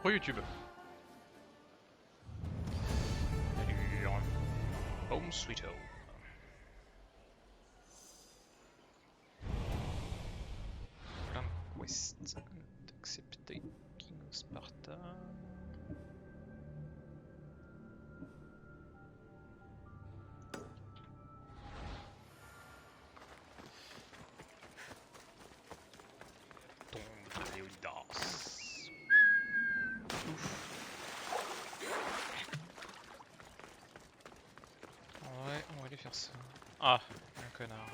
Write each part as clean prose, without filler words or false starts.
Pro YouTube. Allure. Home Sweet Home. Plein de quests. Accepter. King of Sparta. Tombe de Léonidas. Ouais, on va aller faire ça. Ah, un connard.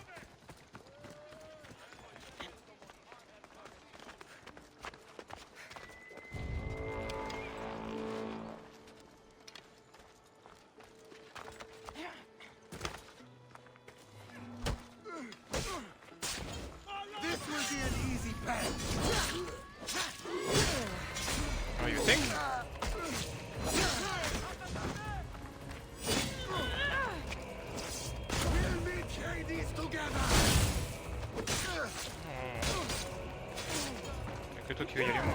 Oh, you think? Y'a que toi qui veux y aller, moi.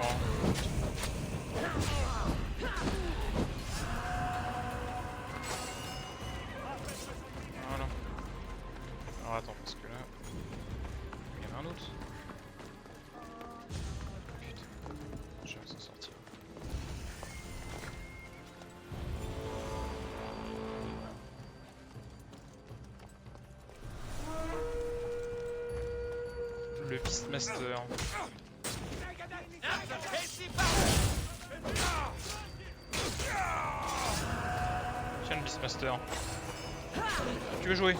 Voilà. Alors attends, parce que là... Il y en a un autre. Putain, je vais s'en sortir. Le Beastmaster. Tiens le Beastmaster. Tu veux jouer?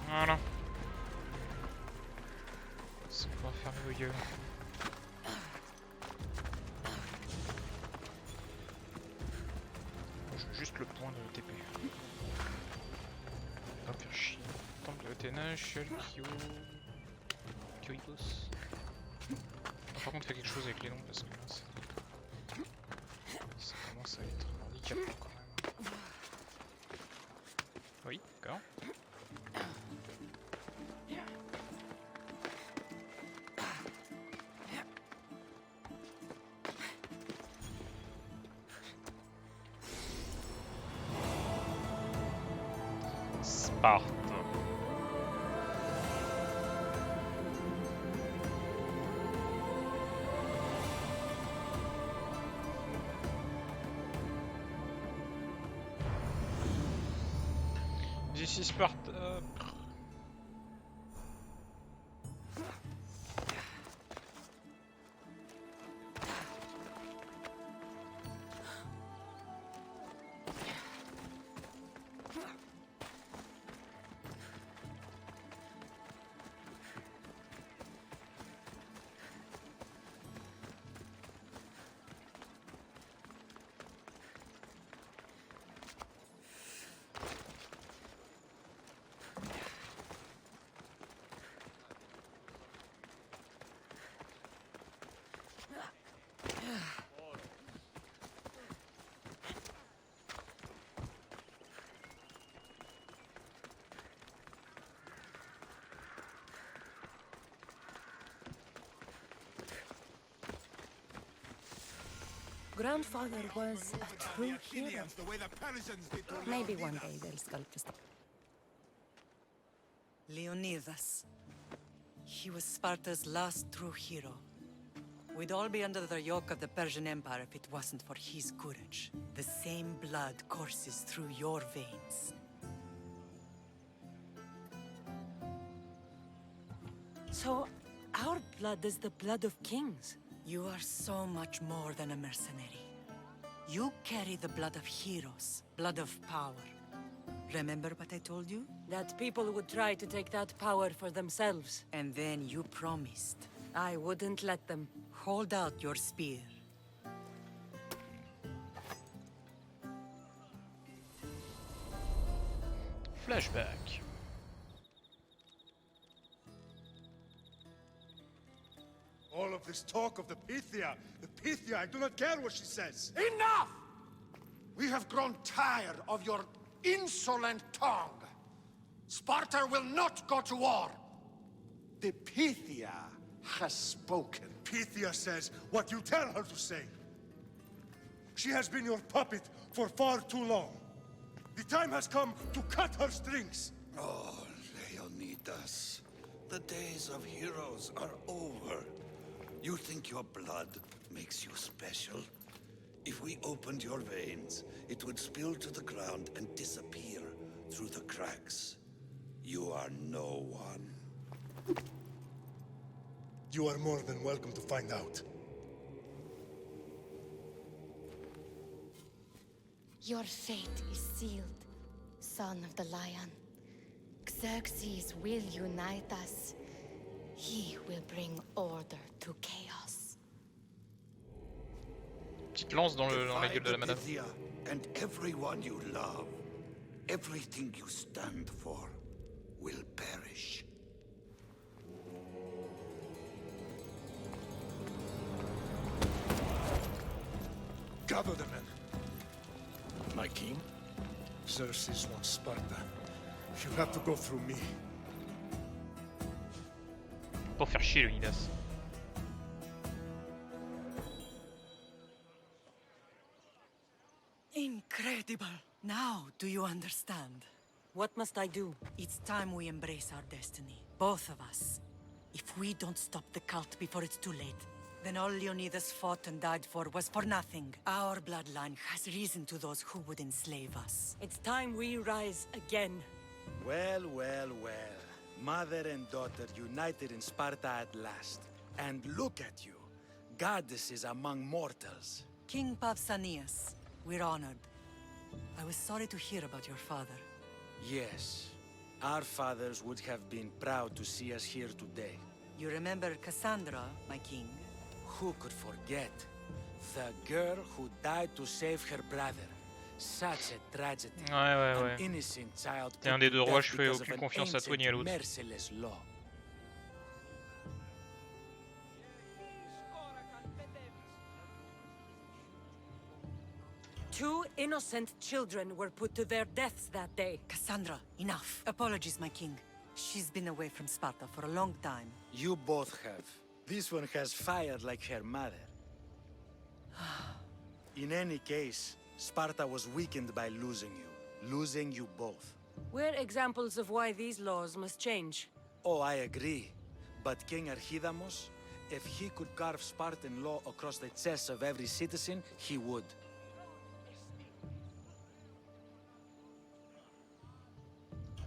Voilà. C'est qu'on va faire le gueule. Je veux juste le point de TP. Pas faire chier. Temple de Athéna, Shell, Kyoikos. Par contre, il y a quelque chose avec les noms parce que là, ça commence à être handicapant quand même. Oui, d'accord. Sparte. Ici Sparte. Grandfather was a true hero. Maybe one day they'll sculpt a statue. Leonidas. He was Sparta's last true hero. We'd all be under the yoke of the Persian Empire if it wasn't for his courage. The same blood courses through your veins. So, our blood is the blood of kings. You are so much more than a mercenary. You carry the blood of heroes, blood of power. Remember what I told you? That people would try to take that power for themselves. And then you promised. I wouldn't let them. Hold out your spear. Flashback. All of this talk of the Pythia, I do not care what she says. Enough! We have grown tired of your insolent tongue. Sparta will not go to war! The Pythia has spoken. Pythia says what you tell her to say. She has been your puppet for far too long. The time has come to cut her strings. Oh, Leonidas. The days of heroes are over. You think your blood makes you special? If we opened your veins, it would spill to the ground and disappear through the cracks. You are no one. You are more than welcome to find out. Your fate is sealed, son of the lion. Xerxes will unite us. He will bring order to chaos. Petite lance dans la gueule de la madame. Pythia and everyone you love, everything you stand for, will perish. Gather the men. My king? Xerxes wants Sparta. You have to go through me. Pour faire chier Leonidas. Incredible! Now do you understand? What must I do? It's time we embrace our destiny. Both of us. If we don't stop the cult before it's too late, then all Leonidas fought and died for was for nothing. Our bloodline has reason to those who would enslave us. It's time we rise again. Well, well, well. Mother and daughter united in Sparta at last. And look at you. Goddesses among mortals. King Pausanias, we're honored. I was sorry to hear about your father. Yes. Our fathers would have been proud to see us here today. You remember Cassandra, my king? Who could forget? The girl who died to save her brother. Such a tragedy. Ouais, ouais, An ouais. innocent child T'es un put des to deux death rois, je fais because of aucune an confiance à toi ni à ancient, l'autre. merciless law. Two innocent children were put to their deaths that day. Cassandra, enough. Apologies, my king. She's been away from Sparta for a long time. You both have. This one has fire like her mother. In any case, Sparta was weakened by losing you both. We're examples of why these laws must change. Oh, I agree. But King Archidamos, if he could carve Spartan law across the chests of every citizen, he would.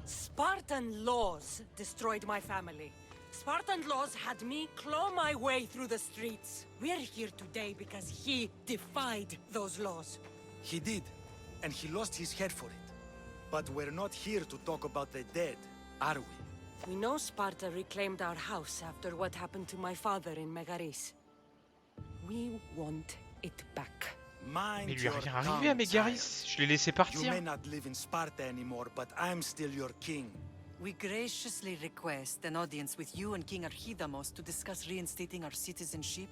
Spartan laws destroyed my family. Spartan laws had me claw my way through the streets. We're here today because he defied those laws. He did, and he lost his head for it. But we're not here to talk about the dead, are we? We know Sparta reclaimed our house after what happened to my father in Megaris. We want it back. Mind Mais il lui a your rien arrivé à tongue, Mégaris. Je l'ai laissé child. You partir. may not live in Sparta anymore, but I'm still your king. We graciously request an audience with you and King Archidamos to discuss reinstating our citizenship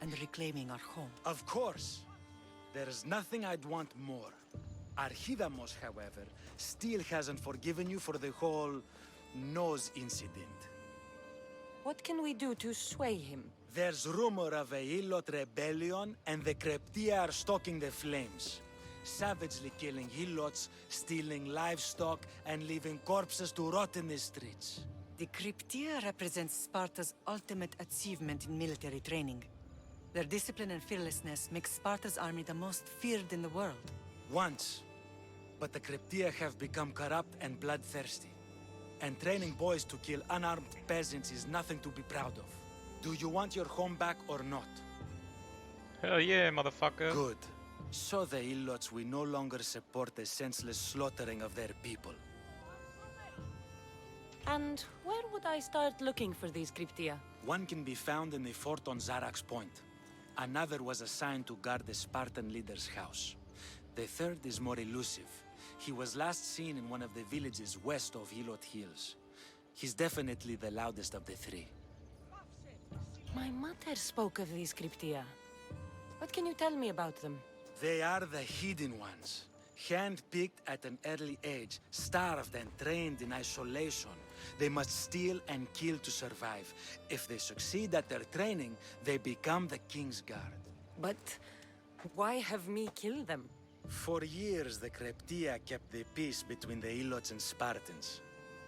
and reclaiming our home. Of course. There's nothing I'd want more. Archidamos, however, still hasn't forgiven you for the whole nose incident. What can we do to sway him? There's rumor of a Hilot rebellion, and the Kreptia are stalking the flames. Savagely killing Hilots, stealing livestock, and leaving corpses to rot in the streets. The Cryptia represents Sparta's ultimate achievement in military training. Their discipline and fearlessness make Sparta's army the most feared in the world. Once. But the Kreptia have become corrupt and bloodthirsty. And training boys to kill unarmed peasants is nothing to be proud of. Do you want your home back or not? Hell yeah, motherfucker. Good. So the Ilots will no longer support the senseless slaughtering of their people. And where would I start looking for these Cryptia? One can be found in the fort on Zarak's Point. Another was assigned to guard the Spartan leader's house. The third is more elusive. He was last seen in one of the villages west of Hilot Hills. He's definitely the loudest of the three. My mother spoke of these Cryptia. What can you tell me about them? They are the hidden ones. Hand-picked at an early age, starved and trained in isolation. They must steal and kill to survive. If they succeed at their training, they become the King's Guard. But why have me kill them? For years, the Kryptia kept the peace between the Ilots and Spartans.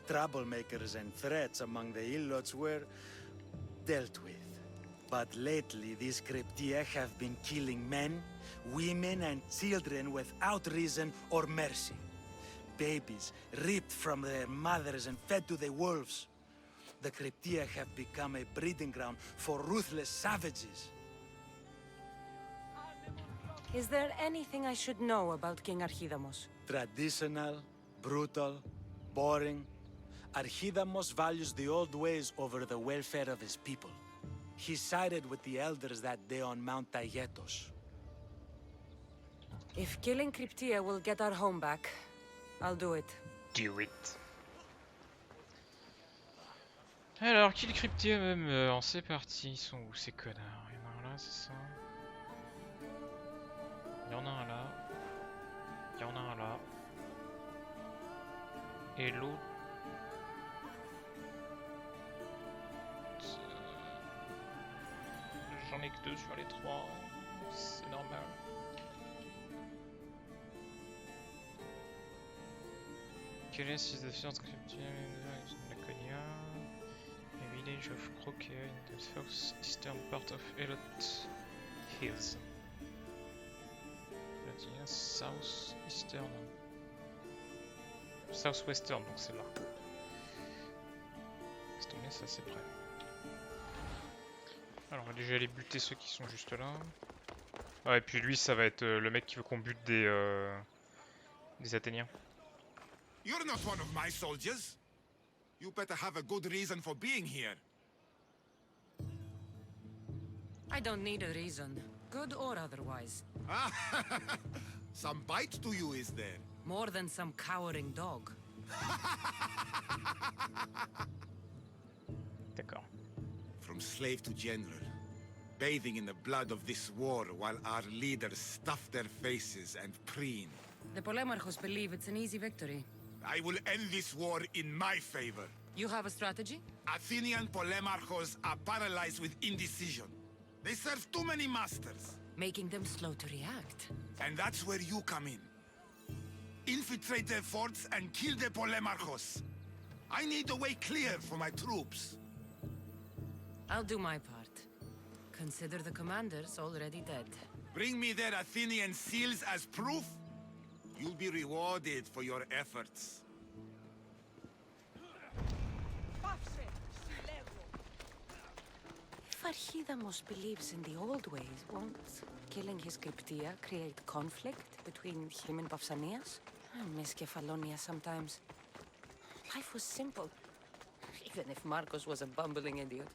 Troublemakers and threats among the Ilots were dealt with. But lately, these Kryptia have been killing men, women, and children without reason or mercy. Babies ripped from their mothers and fed to the wolves. The Kryptia have become a breeding ground for ruthless savages. Is there anything I should know about King Archidamos? Traditional, brutal, boring. Archidamos values the old ways over the welfare of his people. He sided with the elders that day on Mount Taygetos. If killing Kryptia will get our home back, I'll do it. Do it. Alors, qui le crypté même c'est parti. Ils sont où ces connards? Il y en a un là, c'est ça? Il y en a un là. Il y en a un là. Et l'autre... J'en ai que 2 sur les 3. C'est normal. Quelle est cette déficience cryptique de Laconia? A village of Croquet in the southeastern part of Elot Hills. Laconia, southeastern. Southwestern, donc c'est là. Laisse tomber, ça c'est prêt. Alors on va déjà aller buter ceux qui sont juste là. Ah, et puis lui ça va être le mec qui veut qu'on bute des Athéniens. You're not one of my soldiers. You better have a good reason for being here. I don't need a reason, good or otherwise. Some bite to you, is there? More than some cowering dog. D'accord. From slave to general, bathing in the blood of this war while our leaders stuff their faces and preen. The Polemarchos believe it's an easy victory. I will end this war in my favor. You have a strategy? Athenian Polemarchos are paralyzed with indecision. They serve too many masters. Making them slow to react. And that's where you come in. Infiltrate their forts and kill the Polemarchos. I need a way clear for my troops. I'll do my part. Consider the commanders already dead. Bring me their Athenian seals as proof. You'll be rewarded for your efforts. If Archidamos believes in the old ways, won't killing his Kryptia create conflict between him and Pausanias? I miss Kefalonia sometimes. Life was simple, even if Marcos was a bumbling idiot.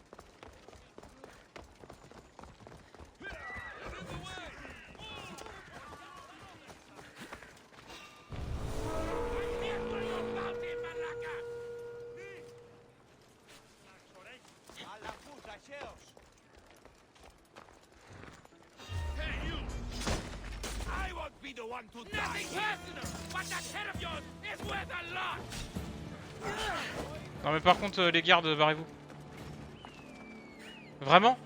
Non mais par contre les gardes, barrez-vous. Vraiment?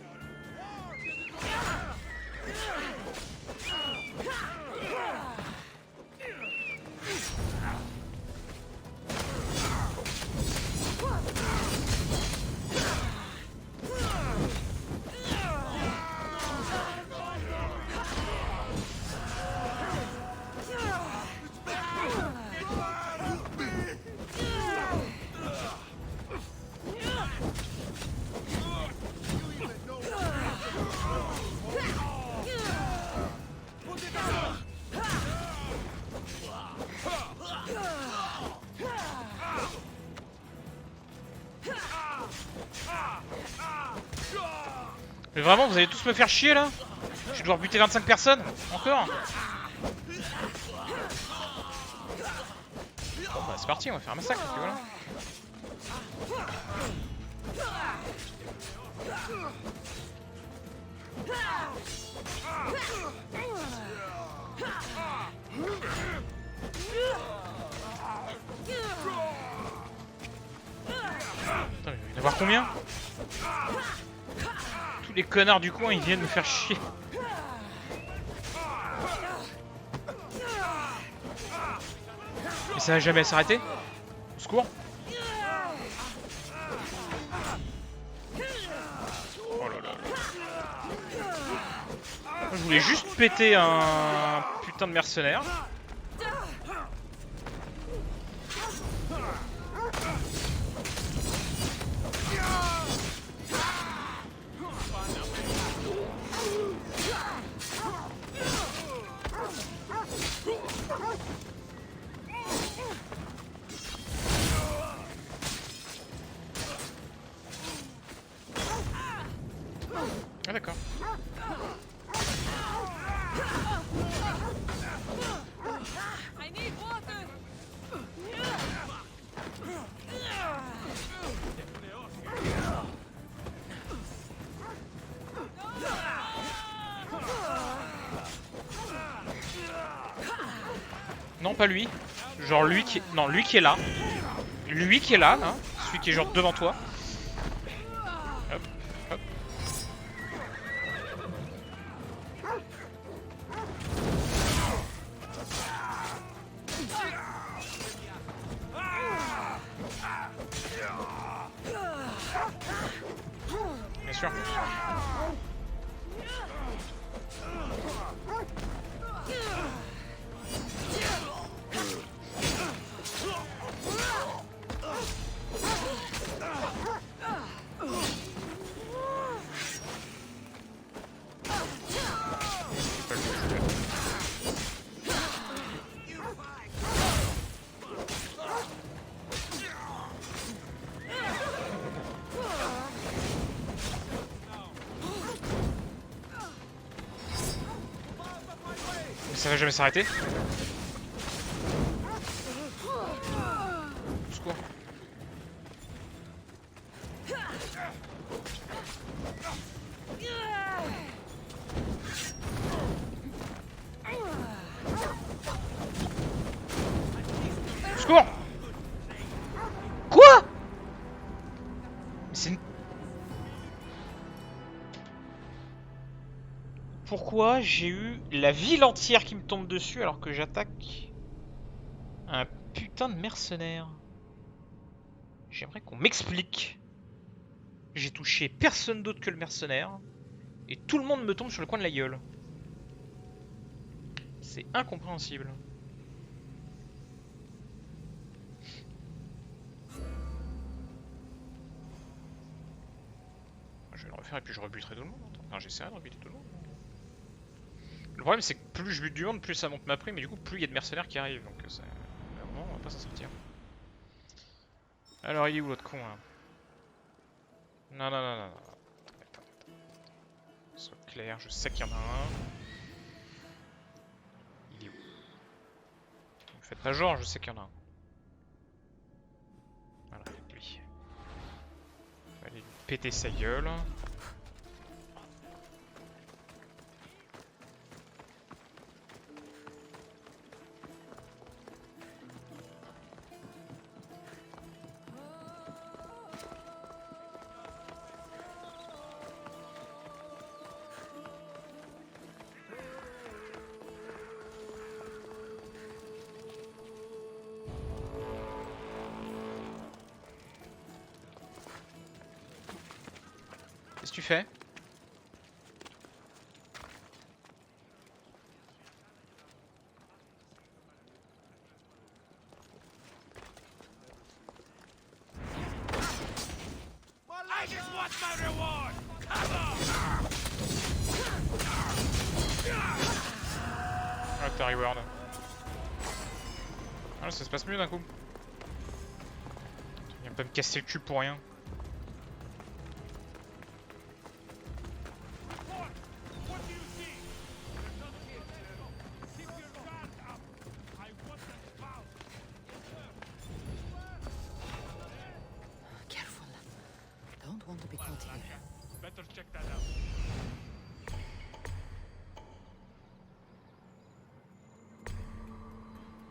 Mais vraiment, vous allez tous me faire chier là? Je vais devoir buter 25 personnes? Encore? Bon bah c'est parti, on va faire un massacre, et puis voilà. Putain, mais il va y en avoir combien? Tous les connards du coin, ils viennent me faire chier. Mais ça va jamais s'arrêter? Au secours. Oh là là. Je voulais juste péter un putain de mercenaire. Ah d'accord. I need water. Non, pas lui. Genre lui qui... Non, lui qui est là. Lui qui est là, hein. Celui qui est genre devant toi. Hop, hop. Bien sûr. Ça va jamais s'arrêter. Au secours. Au secours. Quoi? C'est... Pourquoi j'ai eu la ville entière qui me tombe dessus alors que j'attaque un putain de mercenaire? J'aimerais qu'on m'explique. J'ai touché personne d'autre que le mercenaire et tout le monde me tombe sur le coin de la gueule. C'est incompréhensible. Je vais le refaire et puis je rebuterai tout le monde. Enfin, j'essaierai de rebuter tout le monde. Le problème c'est que plus je bute du monde, plus ça monte ma prime, mais du coup plus il y a de mercenaires qui arrivent, donc ça... Vraiment, on va pas s'en sortir. Alors il est où l'autre con là? Non, non, non, non, non. Attends. Sois clair, je sais qu'il y en a un. Il est où? Ne faites pas genre, je sais qu'il y en a un. Voilà, lui. On va aller lui péter sa gueule. Qu'est-ce que tu fais? Ah, t'as reward. Ah, ça se passe mieux d'un coup. Tu viens pas me casser le cul pour rien. Careful. Don't want to be caught here. Better check that out.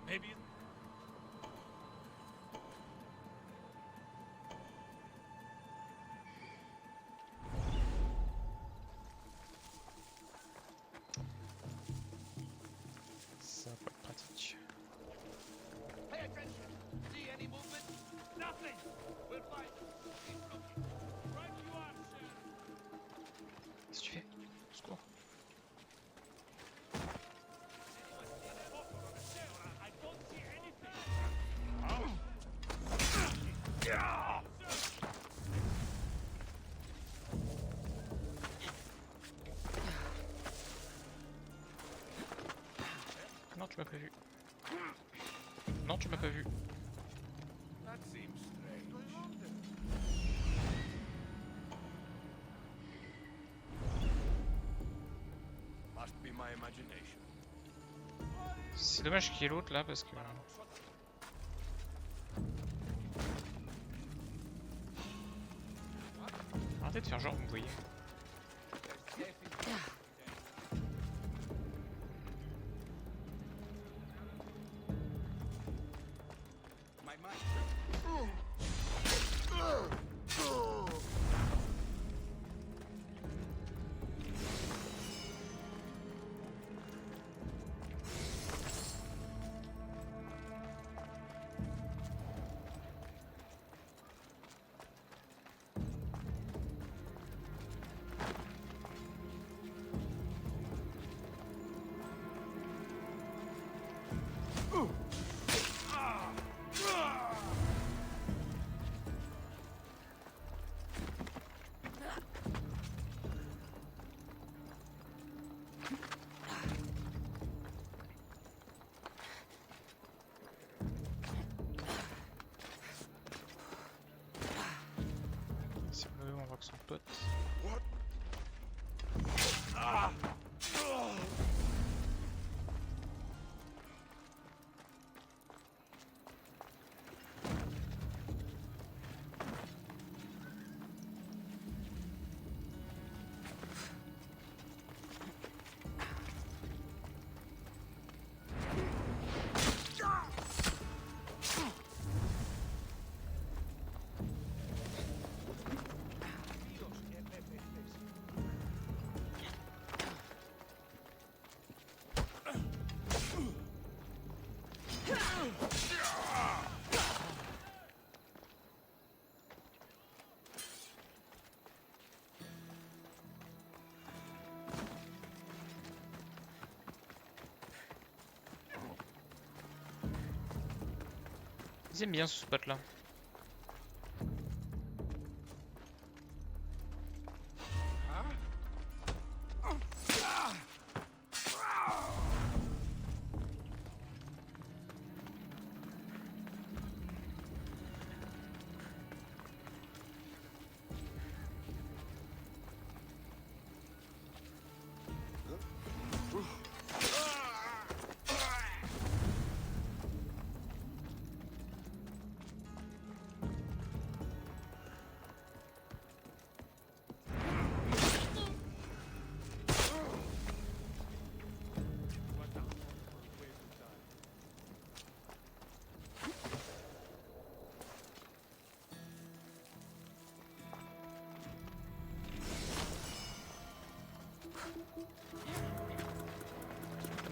Maybe Non, tu m'as pas vu. Non, tu m'as pas vu. C'est dommage qu'il y ait l'autre là parce que... Arrêtez de faire genre, vous me voyez. C'est le moment où on voit que son pote. Ils aiment bien ce spot là.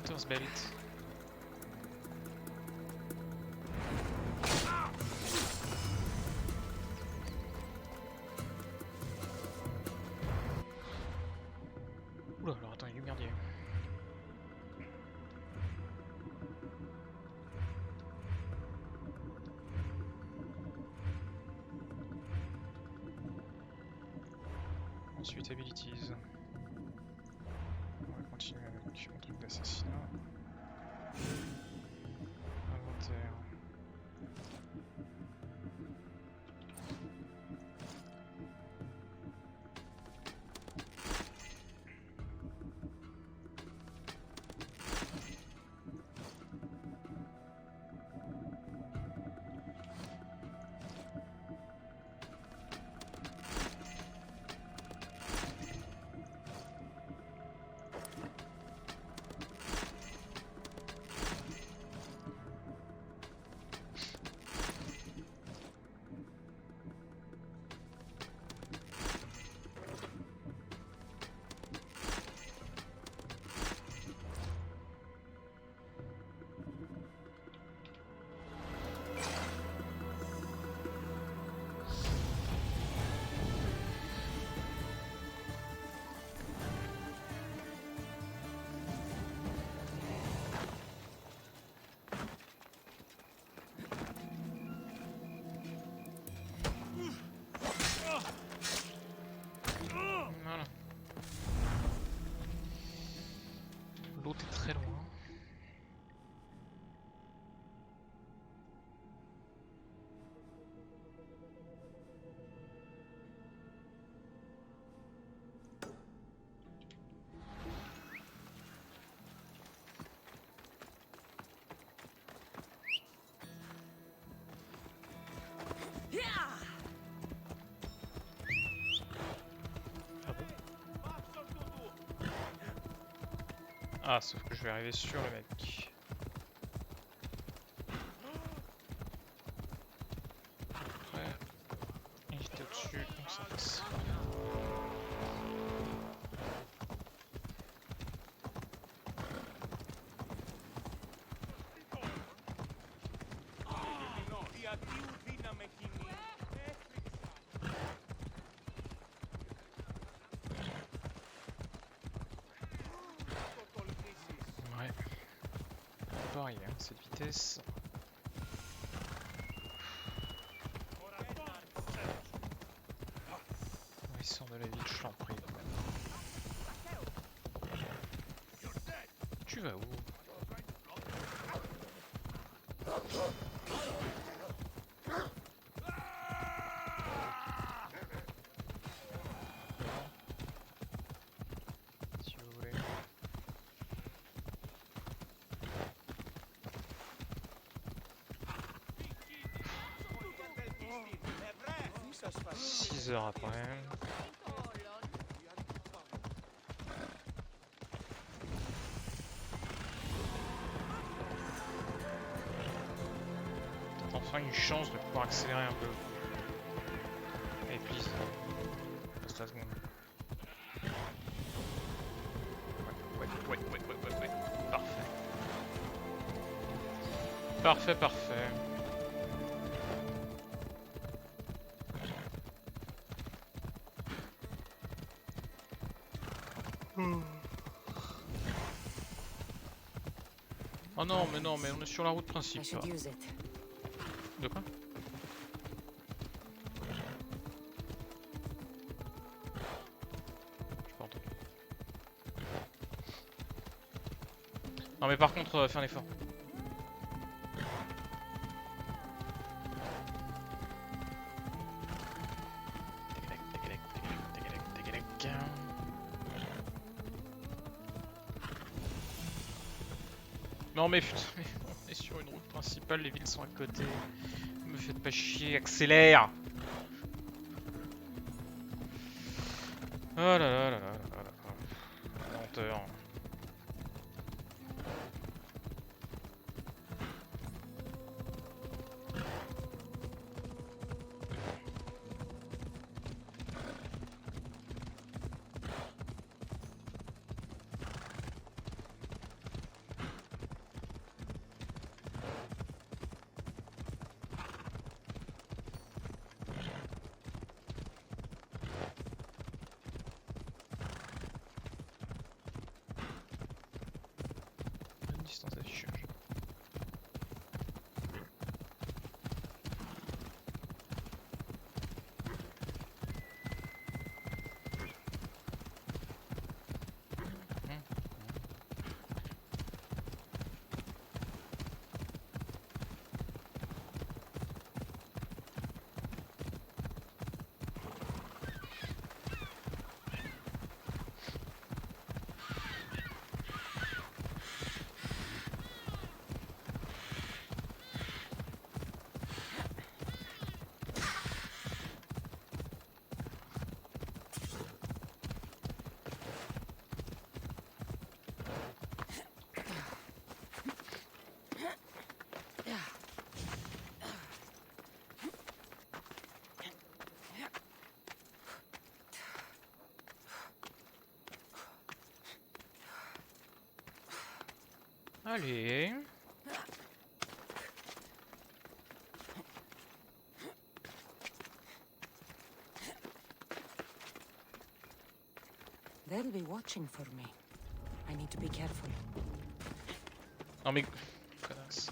Hunter's Belt. Oula, alors attends, il est merdier. Ensuite, abilities. On va continuer avec mon truc d'assassinat. Inventaire. l'autre est très loin. Ah, sauf que je vais arriver sur le mec. Après, il était au-dessus, donc ça passe. Ouais. Pareil, hein, cette vitesse. Il sort de la ville, je t'en prie. Tu vas où? Si vous voulez. Six heures après. Peut-être enfin une chance de pouvoir accélérer un peu. Et puis, reste la seconde. Ouais. Parfait. Parfait. Oh non, mais on est sur la route I principale. should use it. De quoi? J'ai pas entendu. Non mais par contre, fais un effort. Non mais putain, mais on est sur une route principale, les villes sont à côté. Me faites pas chier, accélère! Oh là là là là là là. Lenteur. Distance d'affichage. Allez. They'll be watching for me. I need to be careful. Non mais... Connasse.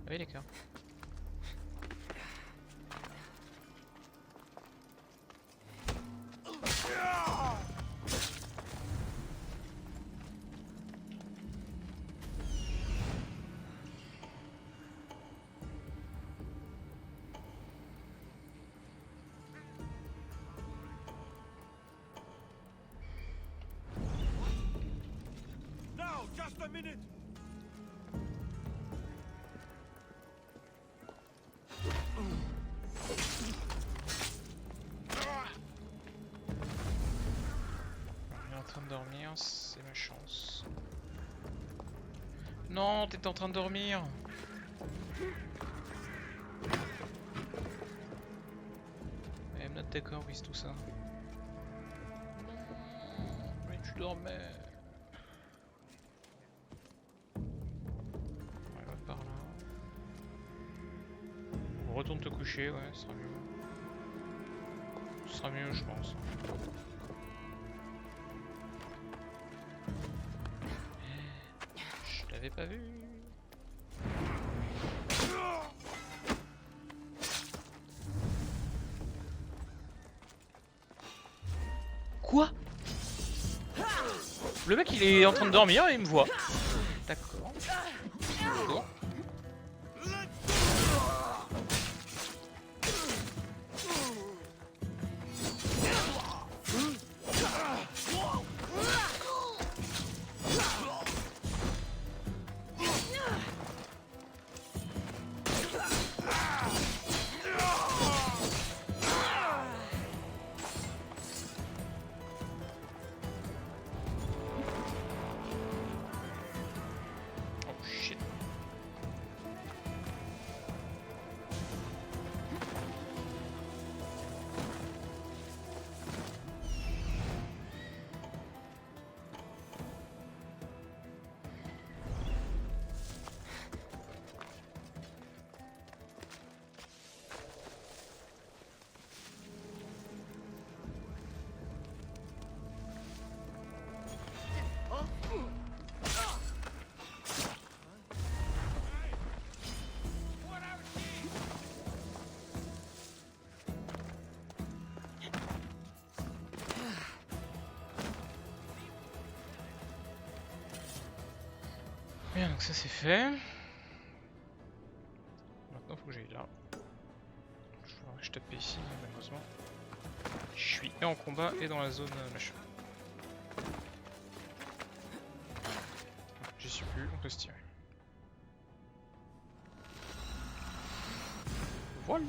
Oui d'accord. a minute. Il est en train de dormir, c'est ma chance. Non, t'étais en train de dormir. I'm not d'accord with tout ça. Mais tu dormais. Ouais, va par là. Retourne te coucher, ouais, ce sera mieux. Ce sera mieux, je pense. Je l'avais pas vu. Quoi? Le mec il est en train de dormir et il me voit. D'accord. Bon. Bien, donc ça c'est fait. Maintenant faut que j'aille là. Je vais que je tape ici, mais malheureusement. Je suis et en combat et dans la zone machin. J'y suis plus, on peut se tirer. Voilà.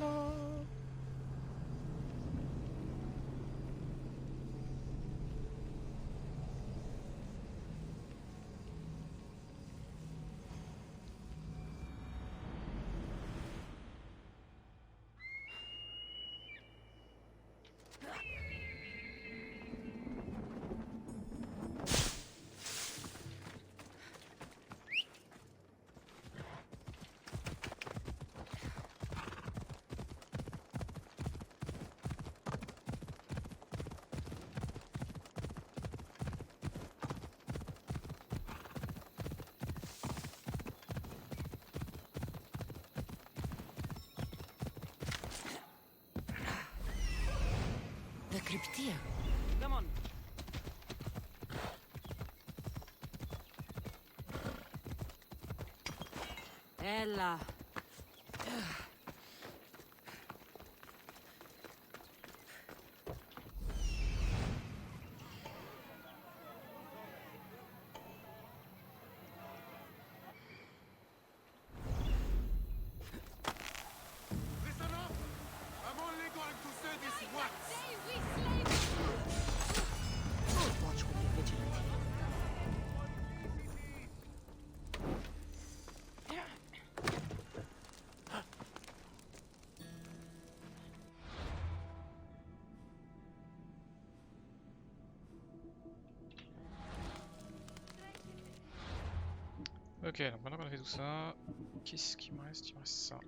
The cryptia. Come on. Ella. Listen up. I'm only going to say this once. Watch will be vigilant here. Ok, donc maintenant qu'on a fait tout ça, qu'est-ce qu'il me reste? Il me reste ça.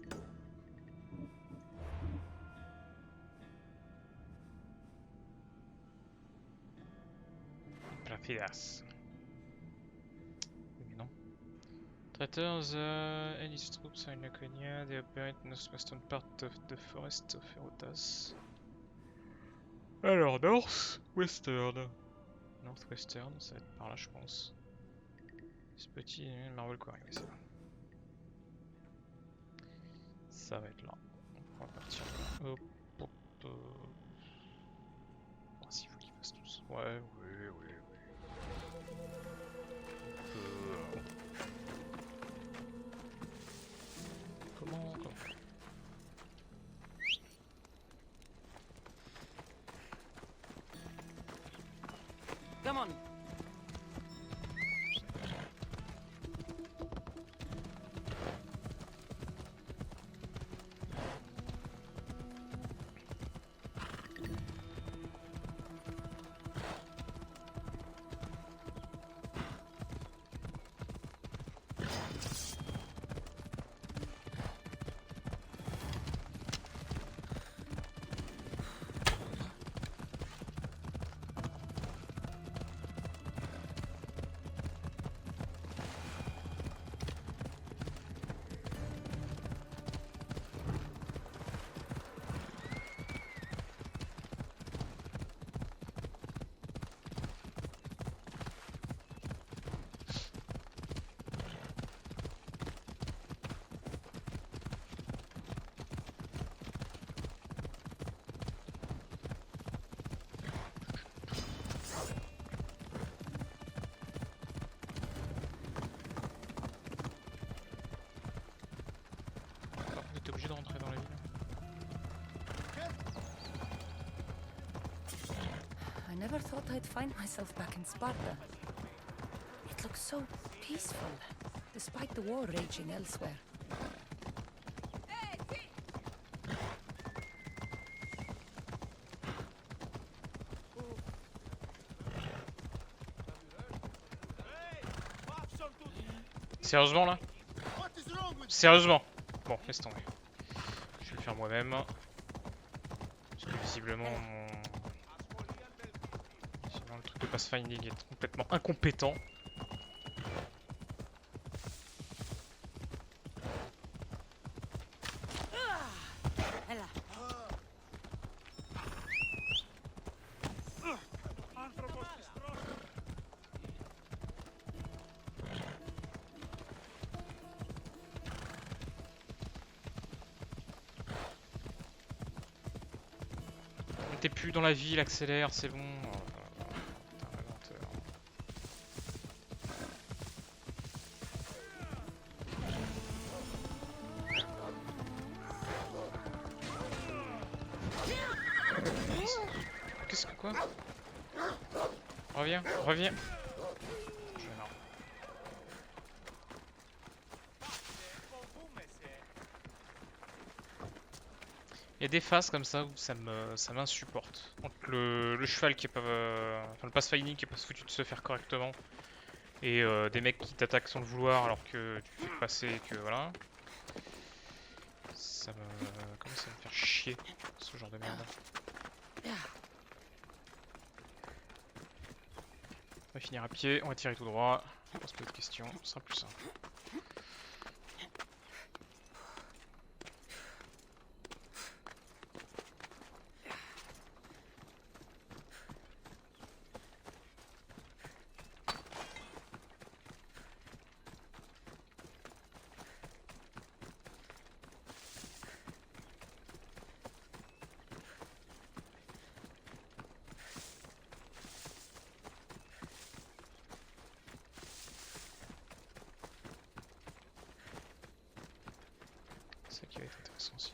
Plafidas. Mais non. Traitors and his troops are in Laconia. They operate in the western part of the forest of Erotas. Alors, northwestern. Northwestern, ça va être par là, je pense. Ce petit Marvel Quarry, oui, c'est là. Ça va être là. On va partir de là. Hop, hop, oh, s'il faut qu'il fasse tout ça. Ouais, oui. On never thought I'd find myself back in Sparta. It looks so peaceful, despite the war raging elsewhere. Sérieusement là? Sérieusement? Bon, laisse tomber. Je vais le faire moi-même. Parce que visiblement, le truc de pathfinding est complètement incompétent. T'es plus dans la ville, accélère, c'est bon. Putain, la lenteur. Qu'est-ce que quoi? Reviens, reviens. Il y a des phases comme ça où ça m'insupporte. Entre le cheval qui est pas... enfin le pathfinding qui est pas foutu de se faire correctement. Et des mecs qui t'attaquent sans le vouloir alors que tu fais passer et que voilà. Ça me... Comment ça me faire chier ce genre de merde. On va finir à pied, on va tirer tout droit. On va se poser de questions, ce sera plus simple. C'est ça qui va être intéressant aussi.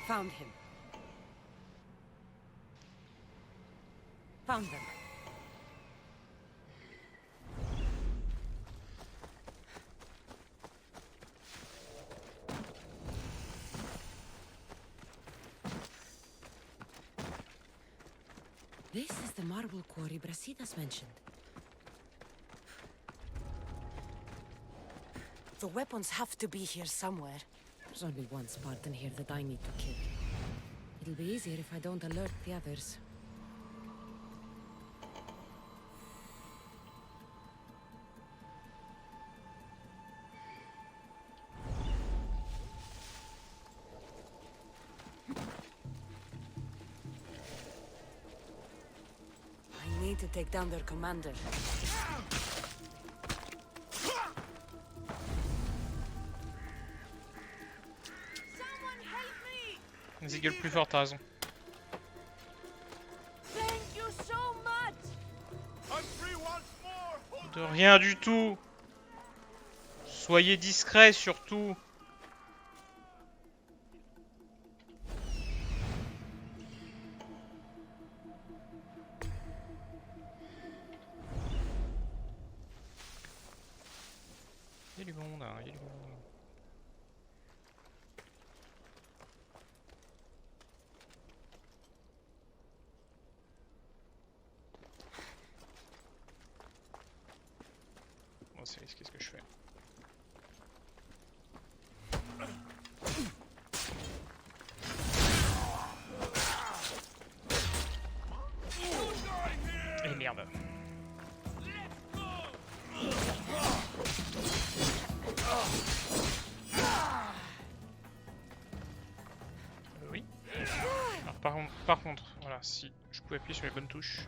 Found him. Found them. This is the marble quarry Brasidas mentioned. The weapons have to be here somewhere. There's only one Spartan here that I need to kill. It'll be easier if I don't alert the others. I need to take down their commander. Vas-y, gueule plus fort, t'as raison. De rien du tout. Soyez discret surtout. Il y a du monde, hein, il y a du monde. C'est risqué ce que je fais. Et merde. Oui. Alors, par contre, voilà, si je pouvais appuyer sur les bonnes touches.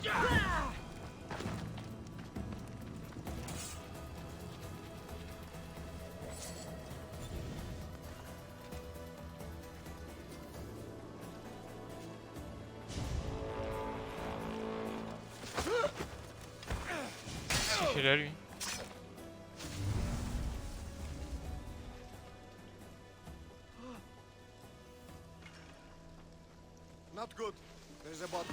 Qu'est-ce qu'il fait là, lui? Not good. There's a body.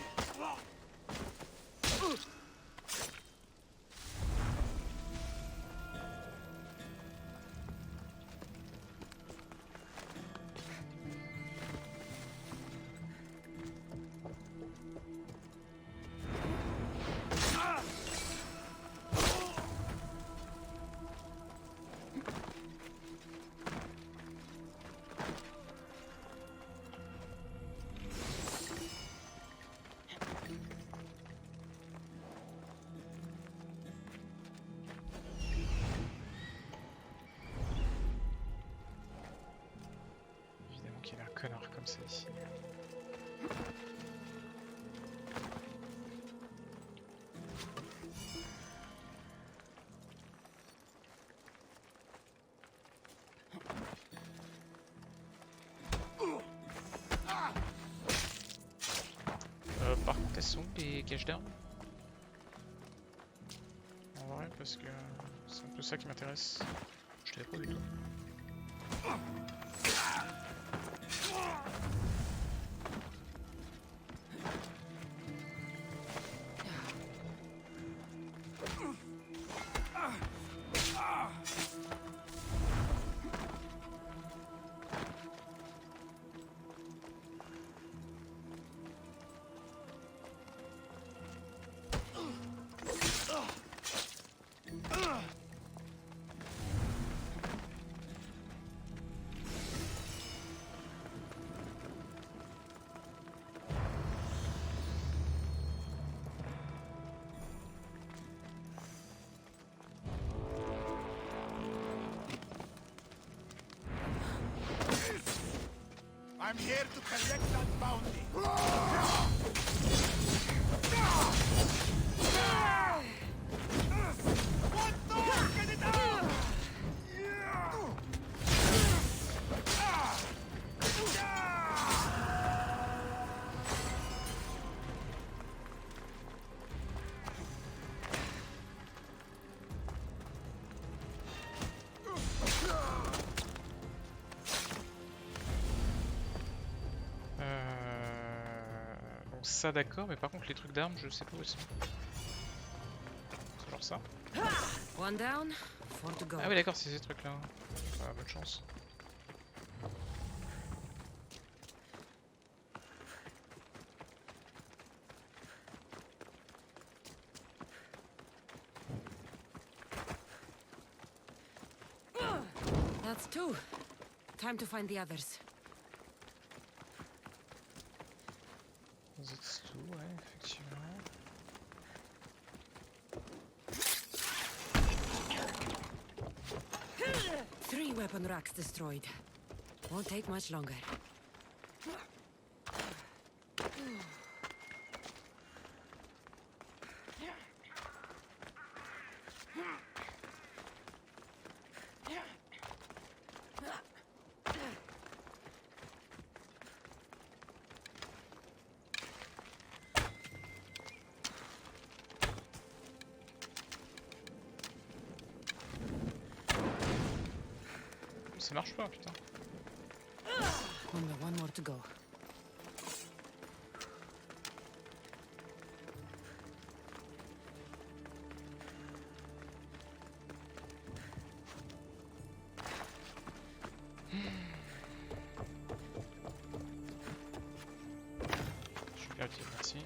Évidemment qu'il y a un connard comme ça ici. Par contre, elles sont les caches d'armes? En vrai, parce que c'est un peu ça qui m'intéresse. Je l'avais pas du tout. I'm here to collect that bounty. What the? Get it out! Bon, ça d'accord, mais par contre les trucs d'armes, je sais pas où ils sont. C'est genre ça. One down, four to go. Ah oui d'accord, c'est ces trucs là. Bonne chance. That's two. Time to find the others. That's two, ouais, effectivement. Three weapon racks destroyed. Won't take much longer. Ça marche pas, putain. One more to go. Super utile, merci.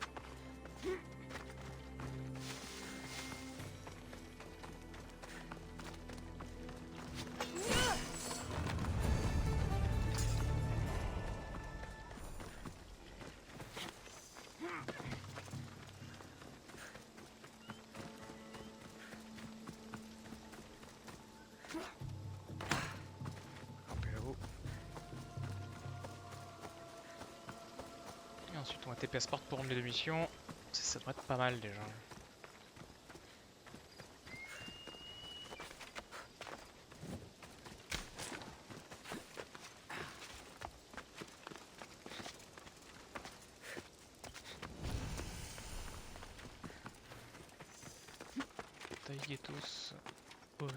Et ensuite on va TP à Sport pour emmener de mission. Ça devrait être pas mal déjà. Taillez tous over.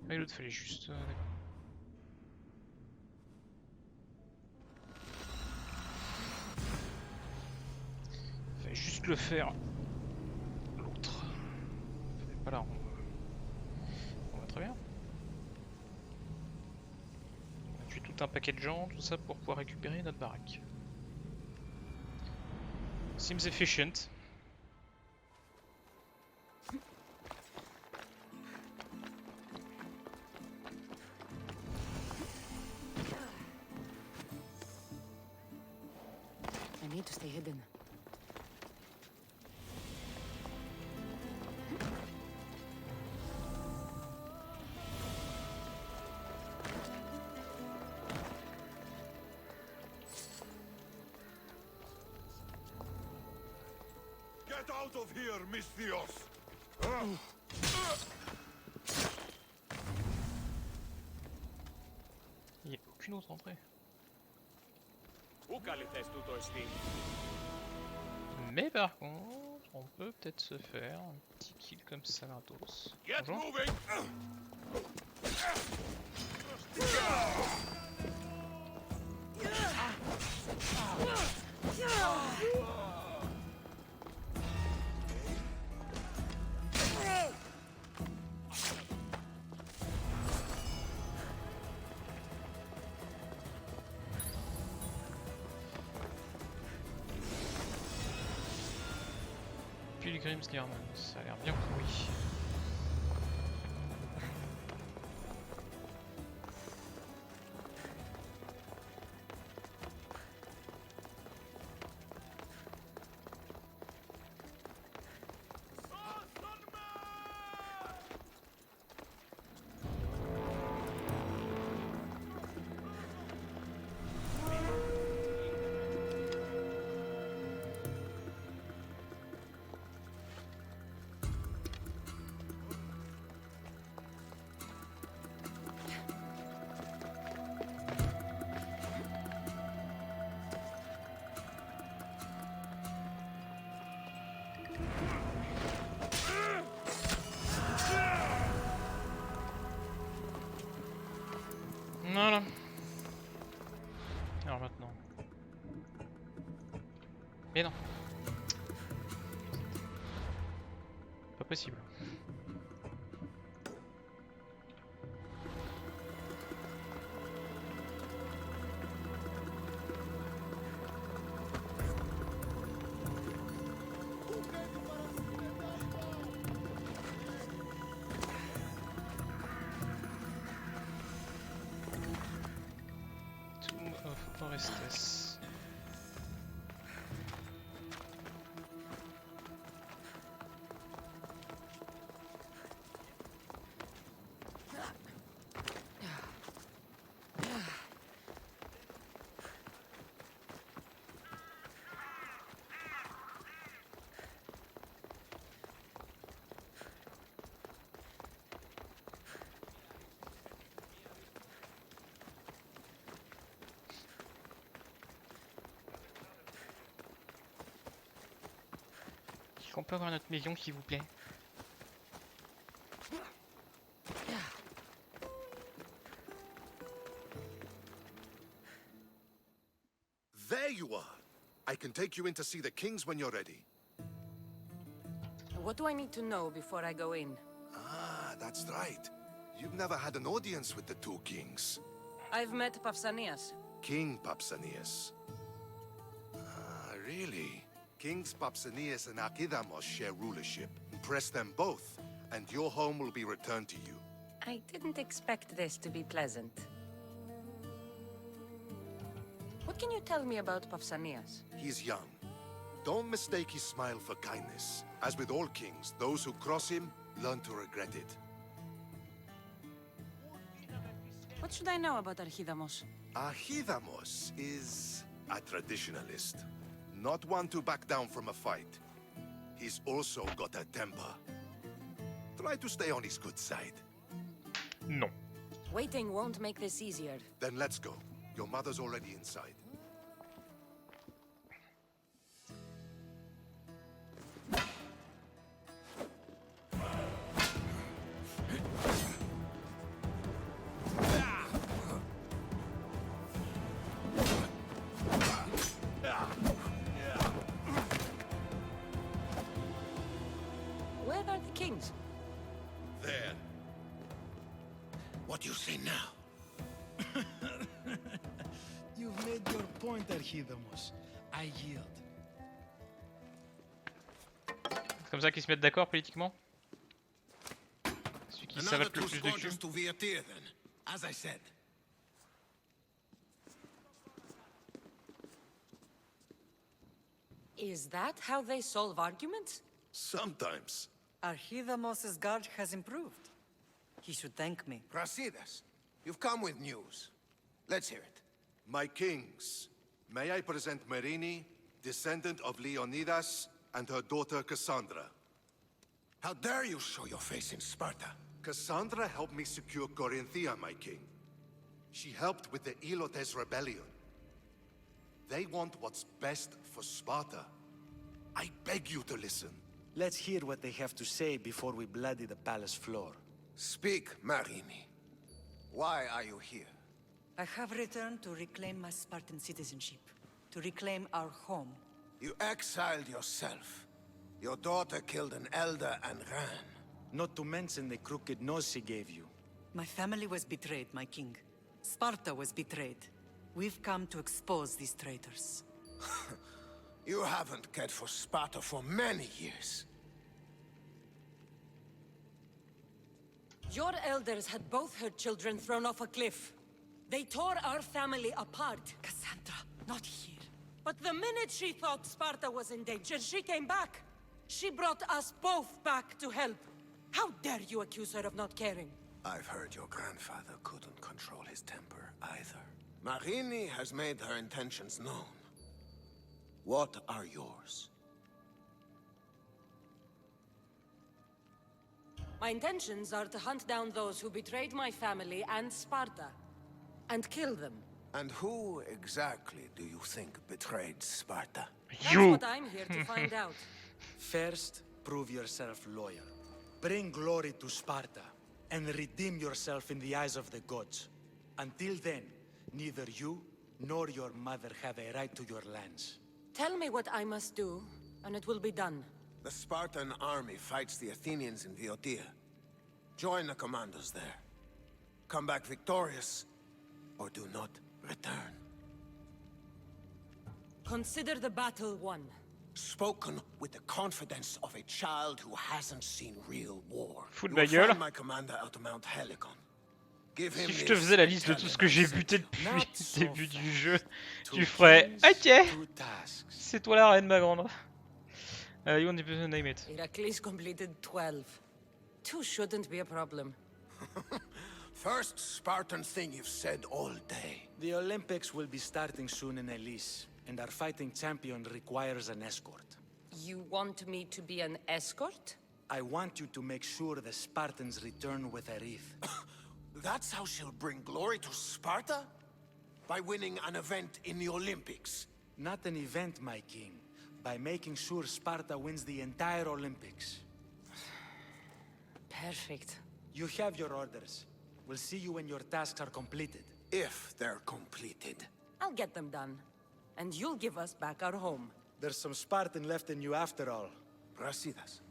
Et l'autre fallait juste... d'accord. Fallait juste le faire. L'autre. Fallait pas la rendre. On va très bien. On a tué tout un paquet de gens, tout ça pour pouvoir récupérer notre baraque. Seems efficient. I need to stay hidden. Get out of here, Misthios! Il n'y a aucune autre entrée. Mais par contre, on peut peut-être se faire un petit kill comme ça gratos. Get Bonjour. moving! Pilgrim's Garden, ça a l'air bien pourri. Voilà. Alors maintenant. Mais non. Pas possible. Tomb of Orestes. Est-ce qu'on peut avoir notre maison, s'il vous plaît? There you are. I can take you in to see the kings when you're ready. What do I need to know before I go in? Ah, that's right. You've never had an audience with the two kings. I've met Pausanias. King Pausanias. Ah, really? Kings Pausanias and Archidamos share rulership. Impress them both, and your home will be returned to you. I didn't expect this to be pleasant. What can you tell me about Pausanias? He's young. Don't mistake his smile for kindness. As with all kings, those who cross him learn to regret it. What should I know about Archidamos? Archidamos is a traditionalist. Not one to back down from a fight. He's also got a temper. Try to stay on his good side. Non. Waiting won't make this easier. Then let's go. Your mother's already inside. Where are the kings? There. What do you say now? You've made your point, Archidamos. I yield. C'est comme ça qu'ils se mettent d'accord politiquement? Celui qui Another s'arrête le two plus de cul. squadrons to Viatir, then. As I said. Is that how they solve arguments? Sometimes. Archidamos' guard has improved. He should thank me. Brasidas, you've come with news. Let's hear it. My kings, may I present Marini, descendant of Leonidas, and her daughter Cassandra. How dare you show your face in Sparta? Cassandra helped me secure Corinthia, my king. She helped with the Elotes rebellion. They want what's best for Sparta. I beg you to listen. Let's hear what they have to say before we bloody the palace floor. Speak, Marini. Why are you here? I have returned to reclaim my Spartan citizenship, to reclaim our home. You exiled yourself. Your daughter killed an elder and ran. Not to mention the crooked nose she gave you. My family was betrayed, my king. Sparta was betrayed. We've come to expose these traitors. You haven't cared for Sparta for many years. Your elders had both her children thrown off a cliff. They tore our family apart. Cassandra, not here. But the minute she thought Sparta was in danger, she came back. She brought us both back to help. How dare you accuse her of not caring? I've heard your grandfather couldn't control his temper either. Marini has made her intentions known. What are yours? My intentions are to hunt down those who betrayed my family and Sparta, and kill them. And who exactly do you think betrayed Sparta? That's You! what I'm here to find out. First, prove yourself loyal. Bring glory to Sparta, and redeem yourself in the eyes of the gods. Until then, neither you nor your mother have a right to your lands. Tell me what I must do, and it will be done. The Spartan army fights the Athenians in Viotia. Join the commandos there. Come back victorious, or do not return. Consider the battle won. Spoken with the confidence of a child who hasn't seen real war. Fous de You ma will gueule. find my commander out of Mount Helicon. Give him Si je te this faisais la and liste de tell tout ce him que I j'ai sent buté you. depuis Not le so début du fast. jeu, Two tu ferais kings, OK, two tasks. c'est toi la reine, ma grande. You want to name it. Heracles completed 12. 2 shouldn't be a problem. First Spartan thing you've said all day. The Olympics will be starting soon in Elise, and our fighting champion requires an escort. You want me to be an escort? I want you to make sure the Spartans return with a wreath. That's how she'll bring glory to Sparta? By winning an event in the Olympics. Not an event, my king, by making sure Sparta wins the entire Olympics. Perfect. You have your orders. We'll see you when your tasks are completed. If they're completed. I'll get them done. And you'll give us back our home. There's some Spartan left in you after all. Brasidas.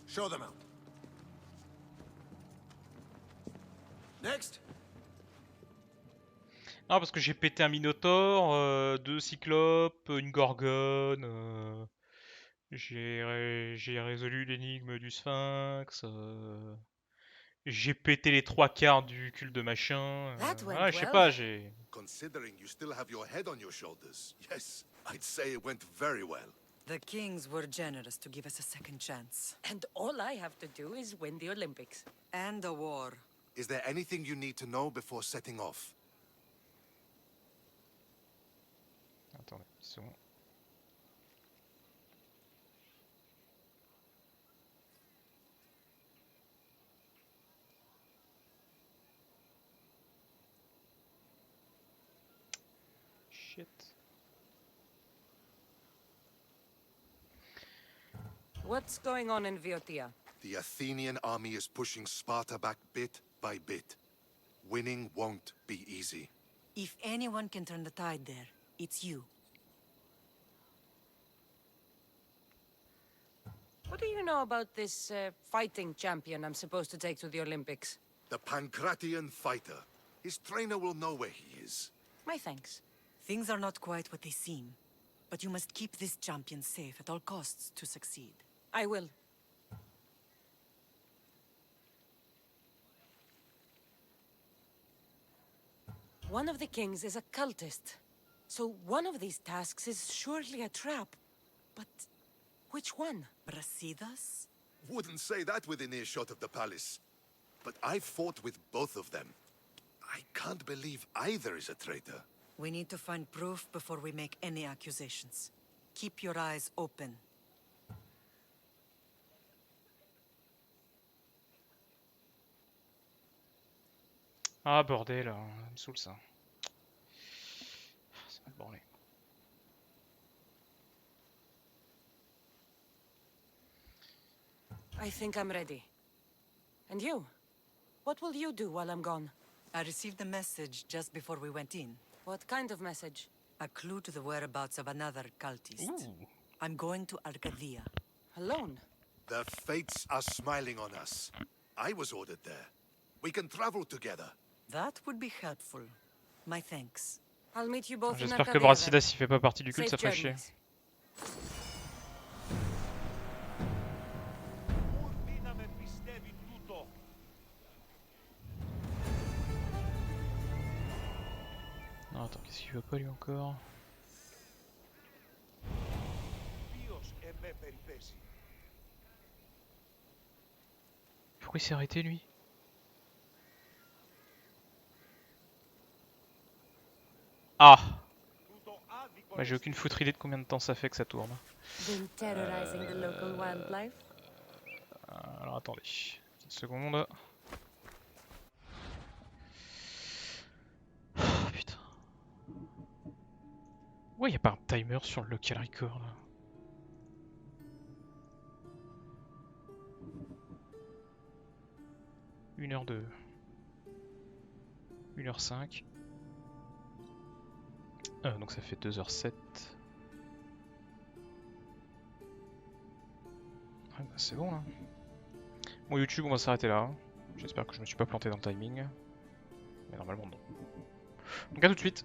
Show them out. Next. Non, parce que j'ai pété un Minotaure, 2 Cyclopes, une Gorgone, j'ai résolu l'énigme du Sphinx, j'ai pété les 3/4 du culte de machin. That went Ouais, je sais well. pas, j'ai... Considering you still have your head on your shoulders, yes, I'd say it went very well. The kings were generous to give us a second chance. And all I have to do is win the Olympics. And a war. Is there anything you need to know before setting off? Attendez, c'est bon. Shit. What's going on in Viotia? The Athenian army is pushing Sparta back bit by bit. Winning won't be easy. If anyone can turn the tide there, it's you. What do you know about this fighting champion I'm supposed to take to the Olympics? The Pancratian fighter. His trainer will know where he is. My thanks. Things are not quite what they seem, but you must keep this champion safe at all costs to succeed. I will. One of the kings is a cultist, so one of these tasks is surely a trap. But which one? Brasidas? Wouldn't say that within earshot of the palace. But I fought with both of them. I can't believe either is a traitor. We need to find proof before we make any accusations. Keep your eyes open. Ah bordel, ça me saoule ça. Ça va branler. I think I'm ready. And you? What will you do while I'm gone? I received a message just before we went in. What kind of message? A clue to the whereabouts of another cultist. Ooh. I'm going to Arcadia. Alone? The fates are smiling on us. I was ordered there. We can travel together. That would be helpful. My thanks. I'll meet you both in J'espère que Arcadia then. Brasidas il fait pas partie du culte, ça Safe ferait chier. journeys. Non, attends, qu'est-ce qu'il veut pas lui encore? Pourquoi il s'est arrêté lui? Ah! Bah, j'ai aucune foutre idée de combien de temps ça fait que ça tourne. Been terrorizing the local wildlife? Alors attendez, petite seconde. Oh, putain. Ouais, y a pas un timer sur le local record là. Une heure 2. 1h05. Donc ça fait 2h07. Ah bah c'est bon là. Bon YouTube on va s'arrêter là. J'espère que je me suis pas planté dans le timing. Mais normalement non. Donc à tout de suite.